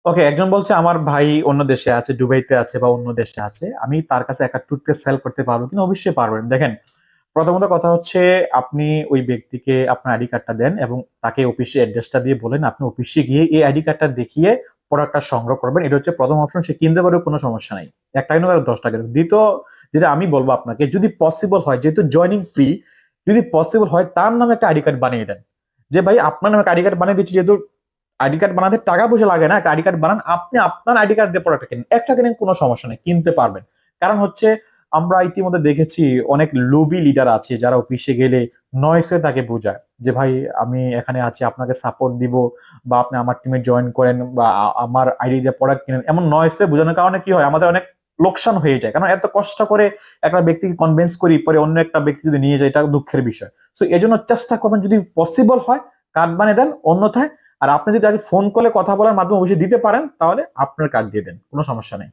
ওকে, একজন বলছে আমার ভাই অন্য দেশে আছে, দুবাইতে আছে বা অন্য দেশে আছে, আমি তার কাছে একটা টুথপেস্ট সেল করতে পারবো কিনা? অবশ্যই পারবেন। দেখেন, প্রথমত কথা হচ্ছে, আপনি ওই ব্যক্তিকে আপনার আইডি কার্ডটা দেন এবং তাকে অফিসে অ্যাড্রেসটা দিয়ে বলেন আপনি অফিসে গিয়ে এই আইডি কার্ডটা দেখিয়ে প্রোডাক্টটা সংগ্রহ করবেন। এটা হচ্ছে প্রথম অপশন, সে কিনতে পারবে, কোনো সমস্যা নাই। 1 টাকা কিনুক আর 10 টাকা কিনুক। দ্বিতীয়, যেটা আমি বলবো আপনাকে, যদি পসিবল হয়, যেহেতু জয়নিং ফ্রি, যদি পসিবল হয় তার নামে একটা আইডি কার্ড বানিয়ে দেন। যে ভাই আপনার নামে একটা আইডি কার্ড বানিয়ে দিচ্ছি, যেহেতু আইডি কার্ড বানাতে টাকা পয়সা লাগে না, একটা আইডি কার্ড বানান, আপনি আপনার আইডি কার্ড দিয়ে প্রোডাক্ট কিনেন, একটা কিনেন, কোনো সমস্যা নেই, কিনতে পারবেন। কারণ হচ্ছে, আমরা ইতিমধ্যে দেখেছি অনেক লোভী লিডার আছে যারা অফিসে গেলে নয়েসে তাকে বোঝায় যে ভাই আমি এখানে আছি, আপনাকে সাপোর্ট দিব, বা আপনি আমার টিমে জয়েন করেন, বা আমার আইডি দিয়ে প্রোডাক্ট কিনেন, এমন নয়েসে বোঝানোর কারণে কি হয়, আমাদের অনেক লোকসান হয়ে যায়। কারণ এত কষ্ট করে একটা ব্যক্তিকে কনভিন্স করি, পরে অন্য একটা ব্যক্তি যদি নিয়ে যায়, এটা দুঃখের বিষয়। সো এই জন্য চেষ্টা করবেন, যদি পসিবল হয় কার্ড বানিয়ে দেন, অন্যথায় আর আপনি যদি আগে ফোন কলে কথা বলার মাধ্যমে অবশ্যই দিতে পারেন, তাহলে আপনার কার্ড দিয়ে দেন, কোনো সমস্যা নেই।